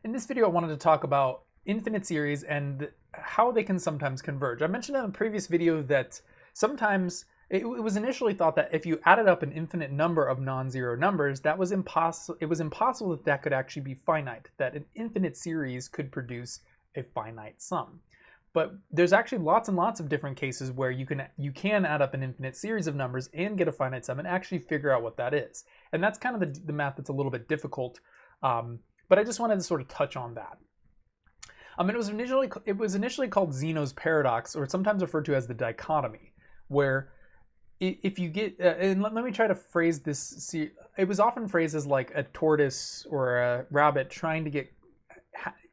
In this video, I wanted to talk about infinite series and how they can sometimes converge. I mentioned in a previous video that sometimes it was initially thought that if you added up an infinite number of non-zero numbers, that was impossible. It was impossible that that could actually be finite, that an infinite series could produce a finite sum. But there's actually lots and lots of different cases where you can add up an infinite series of numbers and get a finite sum and actually figure out what that is. And that's kind of the math that's a little bit difficult. But I just wanted to sort of touch on that. It was initially called Zeno's paradox, or sometimes referred to as the dichotomy, where if you get and let me try to phrase this. It was often phrased as like a tortoise or a rabbit trying to get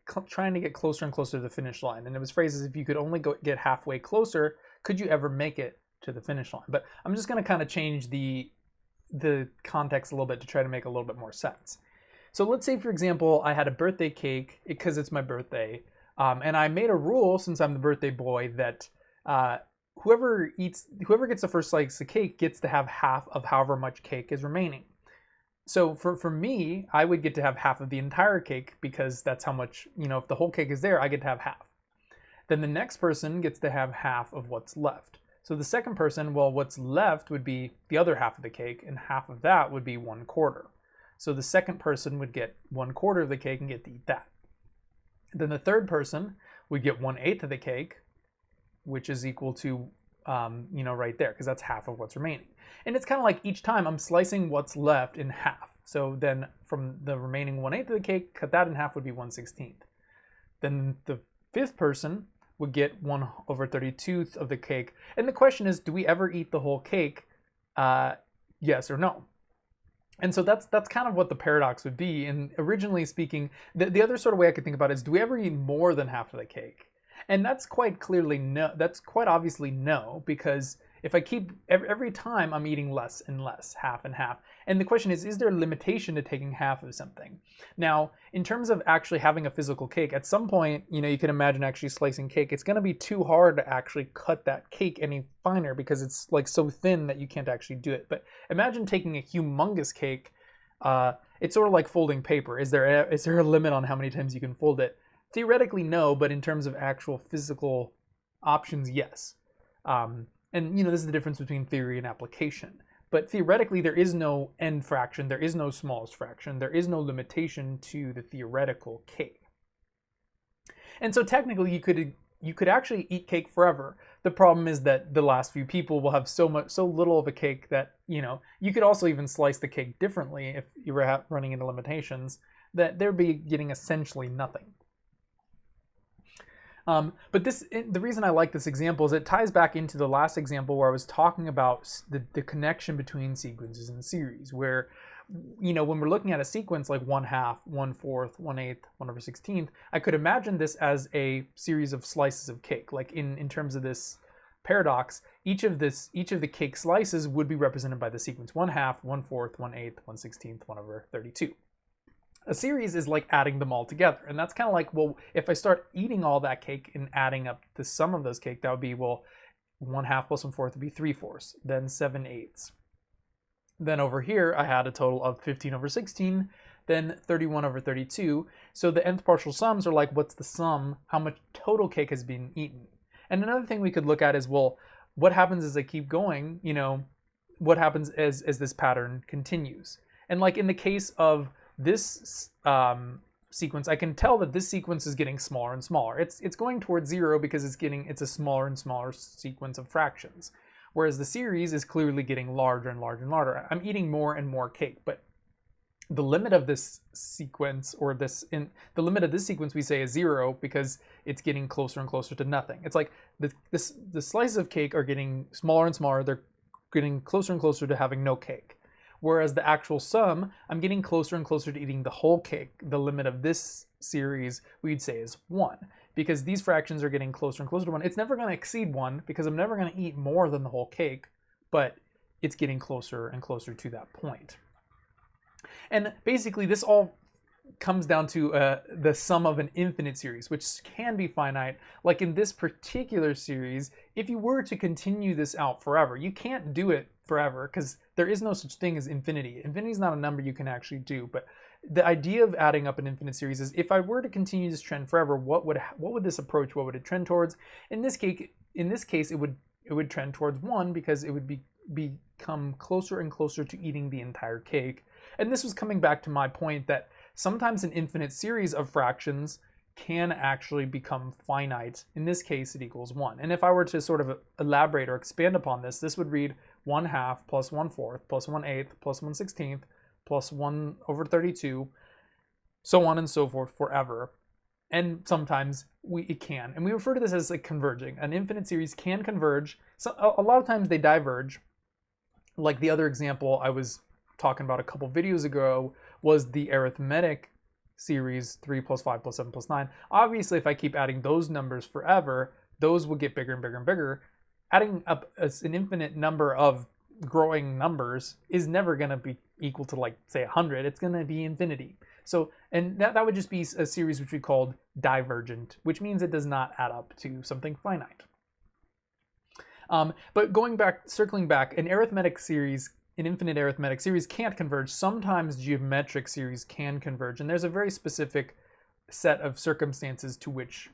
closer and closer to the finish line, and it was phrased as if you could only get halfway closer, could you ever make it to the finish line? But I'm just going to kind of change the context a little bit to try to make a little bit more sense. So let's say, for example, I had a birthday cake because it's my birthday, and I made a rule, since I'm the birthday boy, that whoever gets the first slice of cake gets to have half of however much cake is remaining. So for me, I would get to have half of the entire cake because that's how much, if the whole cake is there, I get to have half. Then the next person gets to have half of what's left. So the second person, well, what's left would be the other half of the cake, and half of that would be 1/4. So the second person would get 1/4 of the cake and get to eat that. Then the third person would get 1/8 of the cake, which is equal to, right there, because that's half of what's remaining. And it's kind of like each time I'm slicing what's left in half. So then from the remaining 1/8 of the cake, cut that in half would be 1/16. Then the fifth person would get 1/32 of the cake. And the question is, do we ever eat the whole cake? Yes or no? And so that's kind of what the paradox would be. And originally speaking, the other sort of way I could think about it is, do we ever eat more than half of the cake? And that's quite clearly no. That's quite obviously no, because if I keep every time I'm eating less and less, half and half. And the question is there a limitation to taking half of something? Now, in terms of actually having a physical cake, at some point, you can imagine actually slicing cake. It's going to be too hard to actually cut that cake any finer because it's like so thin that you can't actually do it. But imagine taking a humongous cake. It's sort of like folding paper. Is there a limit on how many times you can fold it? Theoretically, no, but in terms of actual physical options, yes. And this is the difference between theory and application. But theoretically, there is no end fraction, there is no smallest fraction, there is no limitation to the theoretical cake. And so technically, you could actually eat cake forever. The problem is that the last few people will have so little of a cake that you could also even slice the cake differently if you were running into limitations, that they'd be getting essentially nothing. But the reason I like this example is it ties back into the last example where I was talking about the connection between sequences and series, where, when we're looking at a sequence like 1/2, 1/4, 1/8, 1/16, I could imagine this as a series of slices of cake. Like in terms of this paradox, each of the cake slices would be represented by the sequence 1/2, 1/4, 1/8, 1/16, 1/32. A series is like adding them all together. And that's kind of like, well, if I start eating all that cake and adding up the sum of those cake, that would be, well, 1/2 plus 1/4 would be 3/4, then 7/8. Then over here, I had a total of 15/16, then 31/32. So the nth partial sums are like, what's the sum? How much total cake has been eaten? And another thing we could look at is, well, what happens as I keep going? What happens as this pattern continues? And like in the case of this sequence, I can tell that this sequence is getting smaller and smaller. It's going towards 0 because it's a smaller and smaller sequence of fractions. Whereas the series is clearly getting larger and larger and larger. I'm eating more and more cake, but the limit of this sequence, the limit of this sequence we say is 0 because it's getting closer and closer to nothing. It's like the slices of cake are getting smaller and smaller. They're getting closer and closer to having no cake. Whereas the actual sum, I'm getting closer and closer to eating the whole cake. The limit of this series, we'd say, is 1. Because these fractions are getting closer and closer to 1. It's never going to exceed 1 because I'm never going to eat more than the whole cake, but it's getting closer and closer to that point. And basically, this all comes down to the sum of an infinite series, which can be finite. Like in this particular series, if you were to continue this out forever, you can't do it forever because there is no such thing as infinity. Infinity is not a number you can actually do, but the idea of adding up an infinite series is, if I were to continue this trend forever, what would this approach? What would it trend towards? In this case, it would trend towards 1, because it would become closer and closer to eating the entire cake. And this was coming back to my point that sometimes an infinite series of fractions can actually become finite. In this case, it equals 1. And if I were to sort of elaborate or expand upon this, this would read 1/2 plus 1/4 plus 1/8 plus 1/16 plus 1/32, so on and so forth forever. And sometimes it can. And we refer to this as like converging. An infinite series can converge. So a lot of times they diverge. Like the other example I was talking about a couple videos ago was the arithmetic series 3 plus 5 plus 7 plus 9. Obviously, if I keep adding those numbers forever, those will get bigger and bigger and bigger. Adding up an infinite number of growing numbers is never going to be equal to, like, say 100. It's going to be infinity. So, and that would just be a series which we called divergent, which means it does not add up to something finite. But circling back, an infinite arithmetic series can't converge. Sometimes geometric series can converge, and there's a very specific set of circumstances to which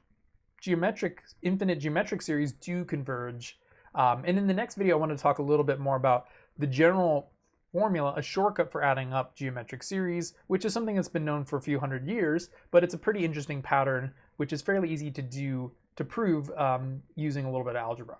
infinite geometric series do converge. And in the next video, I want to talk a little bit more about the general formula, a shortcut for adding up geometric series, which is something that's been known for a few hundred years, but it's a pretty interesting pattern, which is fairly easy to prove using a little bit of algebra.